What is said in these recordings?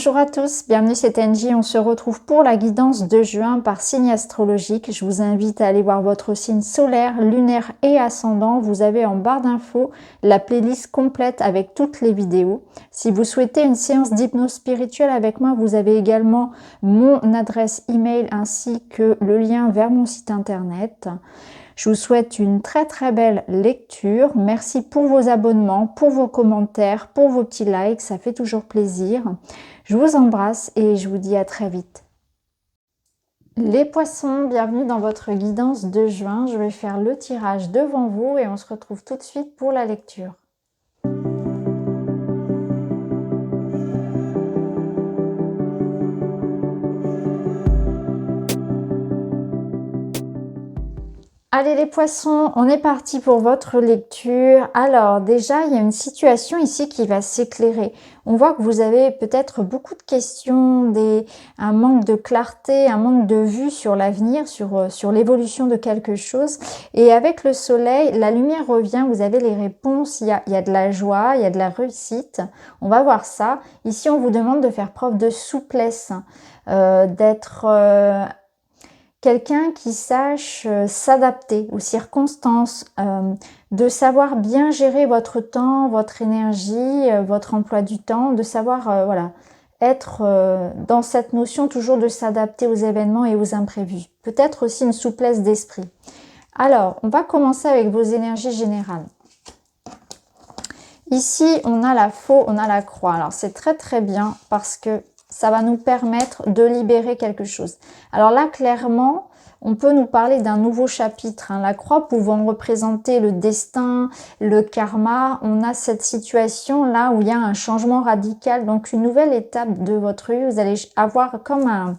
Bonjour à tous, bienvenue c'est Angie, on se retrouve pour la guidance de juin par signe astrologique. Je vous invite à aller voir votre signe solaire, lunaire et ascendant. Vous avez en barre d'infos la playlist complète avec toutes les vidéos. Si vous souhaitez une séance d'hypnose spirituelle avec moi, vous avez également mon adresse email ainsi que le lien vers mon site internet. Je vous souhaite une très belle lecture. Merci pour vos abonnements, pour vos commentaires, pour vos petits likes, ça fait toujours plaisir. Je vous embrasse et je vous dis à très vite. Les poissons, bienvenue dans votre guidance de juin. Je vais faire le tirage devant vous et on se retrouve tout de suite pour la lecture. Allez les poissons, on est parti pour votre lecture. Alors déjà, il y a une situation ici qui va s'éclairer. On voit que vous avez peut-être beaucoup de questions, un manque de clarté, un manque de vue sur l'avenir, sur l'évolution de quelque chose. Et avec le soleil, la lumière revient, vous avez les réponses, il y a de la joie, il y a de la réussite. On va voir ça. Ici, on vous demande de faire preuve de souplesse, d'être... quelqu'un qui sache s'adapter aux circonstances, de savoir bien gérer votre temps, votre énergie, votre emploi du temps, de savoir voilà, être dans cette notion toujours de s'adapter aux événements et aux imprévus. Peut-être aussi une souplesse d'esprit. Alors, on va commencer avec vos énergies générales. Ici, on a la faux, on a la croix. Alors, c'est très bien parce que ça va nous permettre de libérer quelque chose. Alors là, clairement, on peut nous parler d'un nouveau chapitre. La croix pouvant représenter le destin, le karma. On a cette situation là où il y a un changement radical. Donc, une nouvelle étape de votre vie. Vous allez avoir comme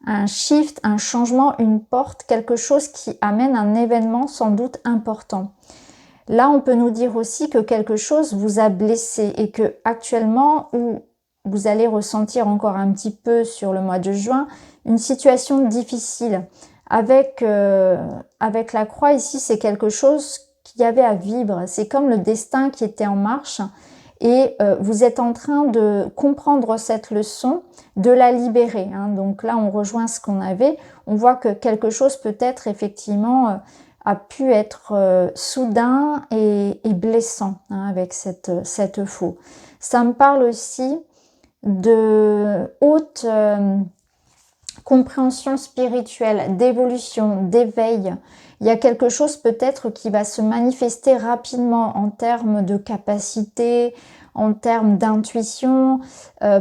un shift, un changement, une porte, quelque chose qui amène un événement sans doute important. Là, on peut nous dire aussi que quelque chose vous a blessé et que actuellement, où vous allez ressentir encore un petit peu sur le mois de juin, une situation difficile. Avec la croix ici, c'est quelque chose qu'il y avait à vivre. C'est comme le destin qui était en marche et vous êtes en train de comprendre cette leçon, de la libérer. Donc là, on rejoint ce qu'on avait. On voit que quelque chose peut-être effectivement a pu être soudain et blessant avec cette faux. Ça me parle aussi de haute compréhension spirituelle, d'évolution, d'éveil. Il y a quelque chose peut-être qui va se manifester rapidement en termes de capacité, en termes d'intuition.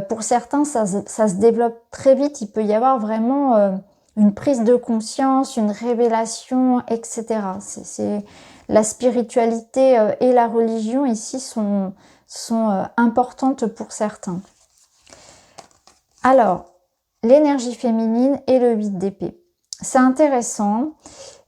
Pour certains, ça se développe très vite. Il peut y avoir vraiment une prise de conscience, une révélation, etc. La spiritualité et la religion ici sont importantes pour certains. Alors, l'énergie féminine et le 8 d'épée. C'est intéressant.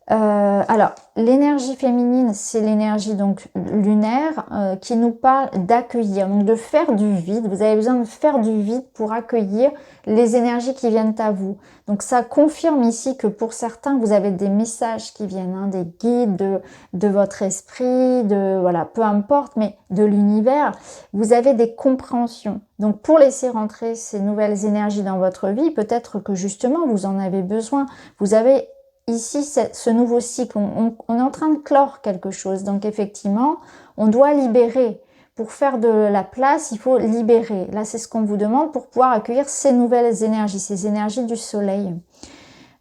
Alors, l'énergie féminine, c'est l'énergie donc lunaire qui nous parle d'accueillir, donc de faire du vide. Vous avez besoin de faire du vide pour accueillir les énergies qui viennent à vous. Donc, ça confirme ici que pour certains, vous avez des messages qui viennent, des guides de votre esprit, voilà, peu importe, mais de l'univers. Vous avez des compréhensions. Donc, pour laisser rentrer ces nouvelles énergies dans votre vie, peut-être que justement, vous en avez besoin. Vous avez ici, ce nouveau cycle, on est en train de clore quelque chose. Donc, effectivement, on doit libérer. Pour faire de la place, il faut libérer. Là, c'est ce qu'on vous demande pour pouvoir accueillir ces nouvelles énergies, ces énergies du soleil.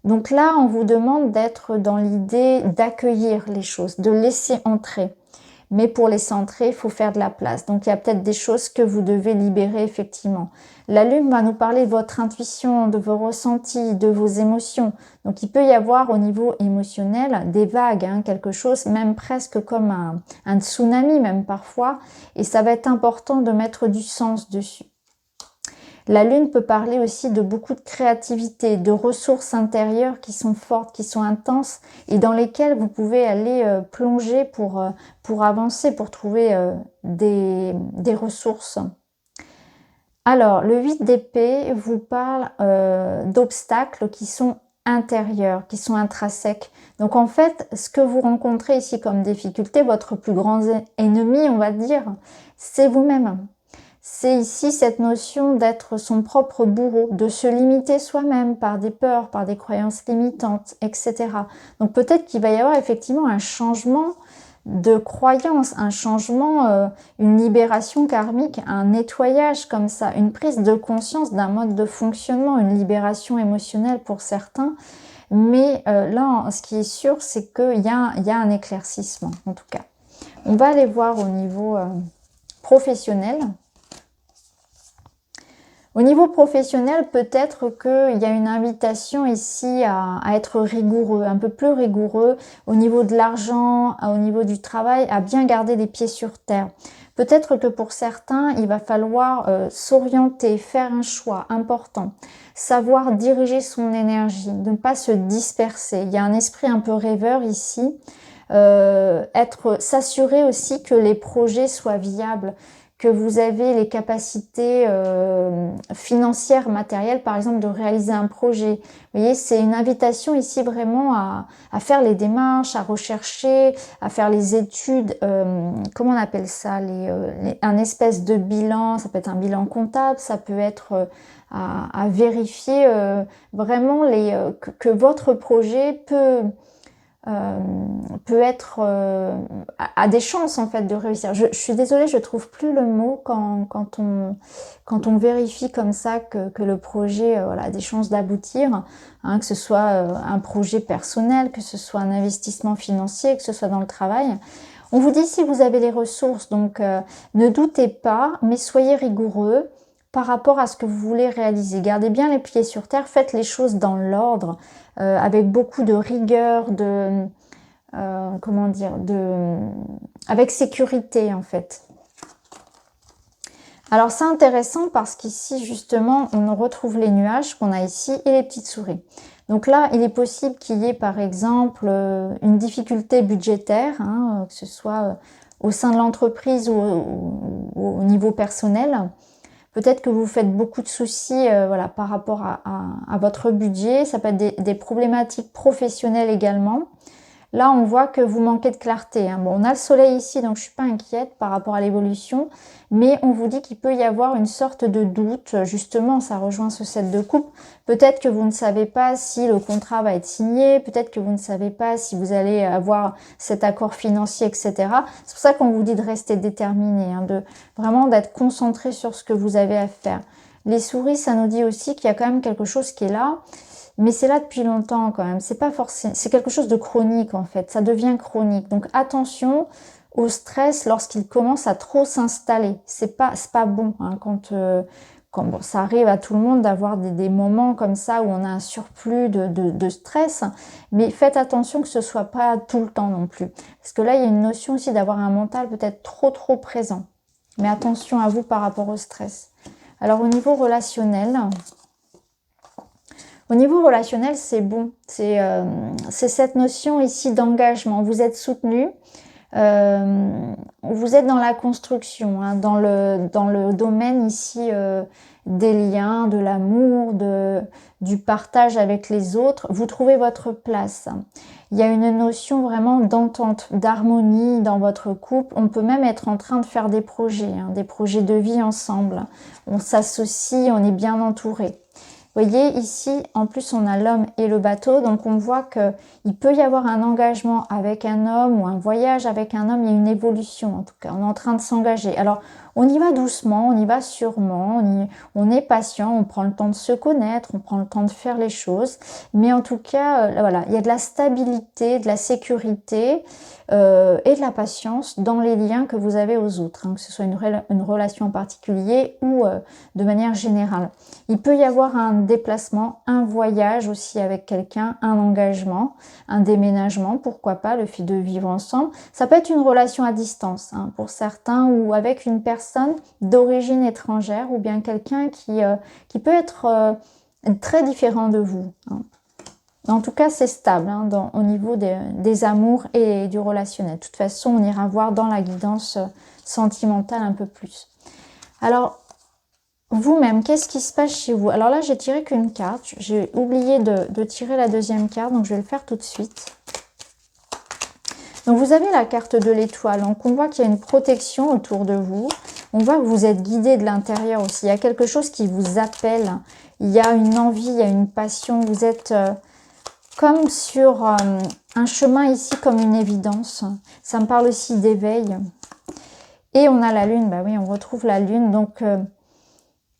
Donc là, on vous demande d'être dans l'idée d'accueillir les choses, de laisser entrer. Mais pour les centrer, il faut faire de la place. Donc, il y a peut-être des choses que vous devez libérer, effectivement. La lune va nous parler de votre intuition, de vos ressentis, de vos émotions. Donc, il peut y avoir au niveau émotionnel des vagues, quelque chose même presque comme un tsunami, même parfois. Et ça va être important de mettre du sens dessus. La lune peut parler aussi de beaucoup de créativité, de ressources intérieures qui sont fortes, qui sont intenses et dans lesquelles vous pouvez aller plonger pour avancer, pour trouver des ressources. Alors, le 8 d'épée vous parle d'obstacles qui sont intérieurs, qui sont intrinsèques. Donc en fait, ce que vous rencontrez ici comme difficulté, votre plus grand ennemi, on va dire, c'est vous-même. c'est ici cette notion d'être son propre bourreau, de se limiter soi-même par des peurs, par des croyances limitantes, etc. Donc peut-être qu'il va y avoir effectivement un changement de croyance, un changement, une libération karmique, un nettoyage comme ça, une prise de conscience d'un mode de fonctionnement, une libération émotionnelle pour certains. Mais là, ce qui est sûr, c'est qu'il y a un éclaircissement, en tout cas. On va aller voir au niveau professionnel. Au niveau professionnel, peut-être qu'il y a une invitation ici à être rigoureux, un peu plus rigoureux au niveau de l'argent, au niveau du travail, à bien garder les pieds sur terre. Peut-être que pour certains, il va falloir s'orienter, faire un choix important, savoir diriger son énergie, ne pas se disperser. Il y a un esprit un peu rêveur ici, s'assurer aussi que les projets soient viables, que vous avez les capacités financières, matérielles, par exemple, de réaliser un projet. Vous voyez, c'est une invitation ici vraiment à faire les démarches, à rechercher, à faire les études, comment on appelle ça, un espèce de bilan, ça peut être un bilan comptable, ça peut être à vérifier vraiment que votre projet peut être a des chances en fait de réussir. Je suis désolée, je trouve plus le mot quand on vérifie comme ça que le projet voilà, a des chances d'aboutir, hein, que ce soit un projet personnel, que ce soit un investissement financier, que ce soit dans le travail. On vous dit si vous avez les ressources, donc ne doutez pas, mais soyez rigoureux par rapport à ce que vous voulez réaliser. Gardez bien les pieds sur terre, faites les choses dans l'ordre, avec beaucoup de rigueur, comment dire, avec sécurité en fait. Alors c'est intéressant parce qu'ici justement on retrouve les nuages qu'on a ici et les petites souris. Donc là il est possible qu'il y ait par exemple une difficulté budgétaire, hein, que ce soit au sein de l'entreprise ou au niveau personnel. Peut-être que vous faites beaucoup de soucis voilà, par rapport à votre budget. Ça peut être des problématiques professionnelles également. Là, on voit que vous manquez de clarté, hein. Bon, on a le soleil ici, donc je suis pas inquiète par rapport à l'évolution. Mais on vous dit qu'il peut y avoir une sorte de doute. Justement, ça rejoint ce 7 de coupe. Peut-être que vous ne savez pas si le contrat va être signé. Peut-être que vous ne savez pas si vous allez avoir cet accord financier, etc. C'est pour ça qu'on vous dit de rester déterminé, hein, vraiment d'être concentré sur ce que vous avez à faire. Les souris, ça nous dit aussi qu'il y a quand même quelque chose qui est là. Mais c'est là depuis longtemps quand même. C'est pas forcément, c'est quelque chose de chronique en fait. Ça devient chronique. Donc attention au stress lorsqu'il commence à trop s'installer. C'est pas bon hein, quand bon, ça arrive à tout le monde d'avoir des moments comme ça où on a un surplus de stress. Mais faites attention que ce soit pas tout le temps non plus. Parce que là, il y a une notion aussi d'avoir un mental peut-être trop présent. Mais attention à vous par rapport au stress. Alors au niveau relationnel... Au niveau relationnel, c'est bon. C'est cette notion ici d'engagement. Vous êtes soutenu. Vous êtes dans la construction, hein, dans le domaine ici des liens, de l'amour, du partage avec les autres. Vous trouvez votre place. Il y a une notion vraiment d'entente, d'harmonie dans votre couple. On peut même être en train de faire des projets de vie ensemble. On s'associe, on est bien entouré. Vous voyez, ici, en plus, on a l'homme et le bateau. Donc, on voit qu'il peut y avoir un engagement avec un homme ou un voyage avec un homme. Il y a une évolution, en tout cas. On est en train de s'engager. Alors, on y va doucement, on y va sûrement. On est patient, on prend le temps de se connaître, on prend le temps de faire les choses. Mais en tout cas, voilà, il y a de la stabilité, de la sécurité et de la patience dans les liens que vous avez aux autres. Hein, que ce soit une relation en particulier ou de manière générale. Il peut y avoir un déplacement, un voyage aussi avec quelqu'un, un engagement, un déménagement, pourquoi pas, le fait de vivre ensemble. Ça peut être une relation à distance hein, pour certains ou avec une personne d'origine étrangère ou bien quelqu'un qui peut être très différent de vous. Hein. En tout cas, c'est stable hein, au niveau des amours et du relationnel. De toute façon, on ira voir dans la guidance sentimentale un peu plus. Alors, vous-même, qu'est-ce qui se passe chez vous? Alors là, j'ai tiré qu'une carte. J'ai oublié de tirer la deuxième carte, donc je vais le faire tout de suite. Donc vous avez la carte de l'étoile. Donc on voit qu'il y a une protection autour de vous. On voit que vous êtes guidé de l'intérieur aussi. Il y a quelque chose qui vous appelle. Il y a une envie, il y a une passion. Vous êtes comme sur un chemin ici, comme une évidence. Ça me parle aussi d'éveil. Et on a la lune. Bah oui, on retrouve la lune. Donc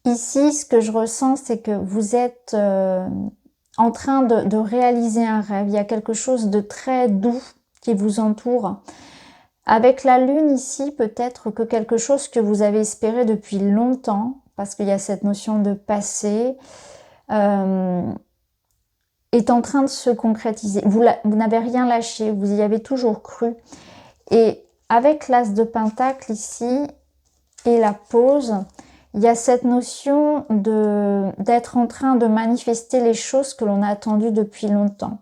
ici, ce que je ressens, c'est que vous êtes en train de réaliser un rêve. Il y a quelque chose de très doux qui vous entoure. Avec la lune ici, peut-être que quelque chose que vous avez espéré depuis longtemps, parce qu'il y a cette notion de passé, est en train de se concrétiser. Vous n'avez rien lâché, vous y avez toujours cru. Et avec l'as de pentacle ici et la pause, il y a cette notion d'être en train de manifester les choses que l'on a attendues depuis longtemps.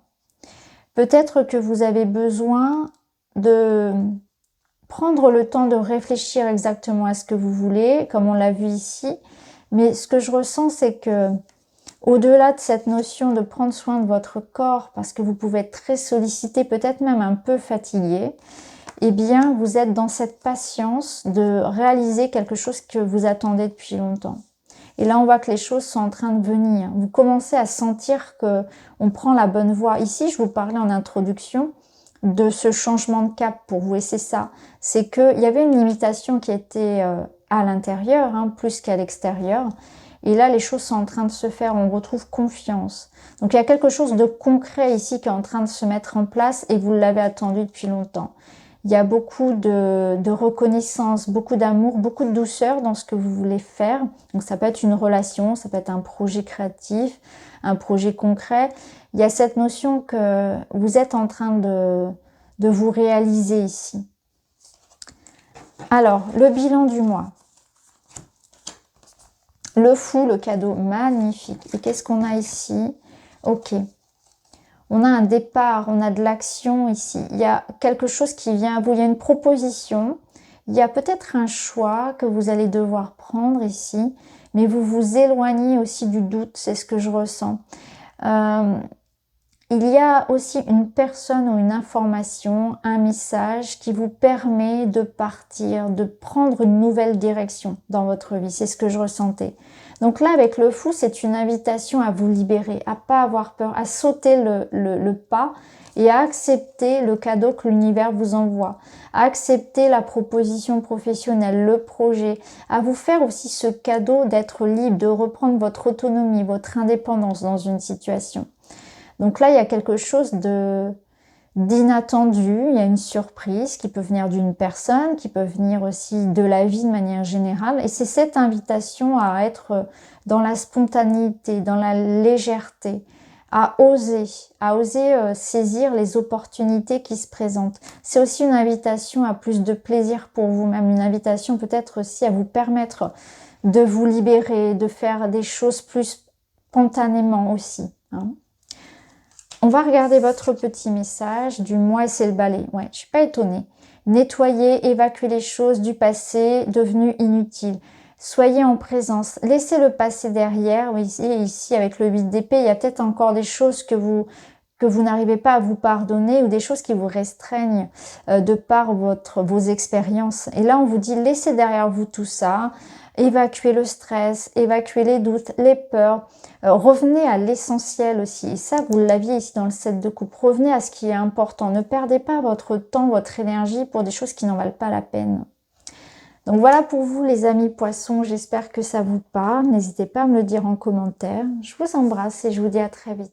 Peut-être que vous avez besoin de prendre le temps de réfléchir exactement à ce que vous voulez, comme on l'a vu ici. Mais ce que je ressens, c'est que au-delà de cette notion de prendre soin de votre corps, parce que vous pouvez être très sollicité, peut-être même un peu fatigué, eh bien, vous êtes dans cette patience de réaliser quelque chose que vous attendez depuis longtemps. Et là, on voit que les choses sont en train de venir. Vous commencez à sentir que on prend la bonne voie. Ici, je vous parlais en introduction de ce changement de cap pour vous. Et c'est ça. C'est qu'il y avait une limitation qui était à l'intérieur, hein, plus qu'à l'extérieur. Et là, les choses sont en train de se faire. On retrouve confiance. Donc, il y a quelque chose de concret ici qui est en train de se mettre en place et vous l'avez attendu depuis longtemps. Il y a beaucoup de reconnaissance, beaucoup d'amour, beaucoup de douceur dans ce que vous voulez faire. Donc ça peut être une relation, ça peut être un projet créatif, un projet concret. Il y a cette notion que vous êtes en train de vous réaliser ici. Alors, le bilan du mois. Le fou, le cadeau, magnifique. Et qu'est-ce qu'on a ici? Ok. On a un départ, on a de l'action ici. Il y a quelque chose qui vient à vous, il y a une proposition. Il y a peut-être un choix que vous allez devoir prendre ici, mais vous vous éloignez aussi du doute, c'est ce que je ressens. Il y a aussi une personne ou une information, un message qui vous permet de partir, de prendre une nouvelle direction dans votre vie. C'est ce que je ressentais. Donc là, avec le fou, c'est une invitation à vous libérer, à pas avoir peur, à sauter le pas et à accepter le cadeau que l'univers vous envoie, à accepter la proposition professionnelle, le projet, à vous faire aussi ce cadeau d'être libre, de reprendre votre autonomie, votre indépendance dans une situation. Donc là, il y a quelque chose d'inattendu, il y a une surprise qui peut venir d'une personne, qui peut venir aussi de la vie de manière générale. Et c'est cette invitation à être dans la spontanéité, dans la légèreté, à oser saisir les opportunités qui se présentent. C'est aussi une invitation à plus de plaisir pour vous-même, une invitation peut-être aussi à vous permettre de vous libérer, de faire des choses plus spontanément aussi, hein. On va regarder votre petit message du mois et c'est le balai. Ouais, je suis pas étonnée. Nettoyez, évacuez les choses du passé devenues inutiles. Soyez en présence. Laissez le passé derrière. Oui, ici, avec le 8 d'épée, il y a peut-être encore des choses que vous n'arrivez pas à vous pardonner ou des choses qui vous restreignent de par vos expériences. Et là, on vous dit, laissez derrière vous tout ça. Évacuez le stress, évacuez les doutes, les peurs. Revenez à l'essentiel aussi. Et ça, vous l'aviez ici dans le 7 de coupe. Revenez à ce qui est important. Ne perdez pas votre temps, votre énergie pour des choses qui n'en valent pas la peine. Donc voilà pour vous les amis poissons. J'espère que ça vous parle. N'hésitez pas à me le dire en commentaire. Je vous embrasse et je vous dis à très vite.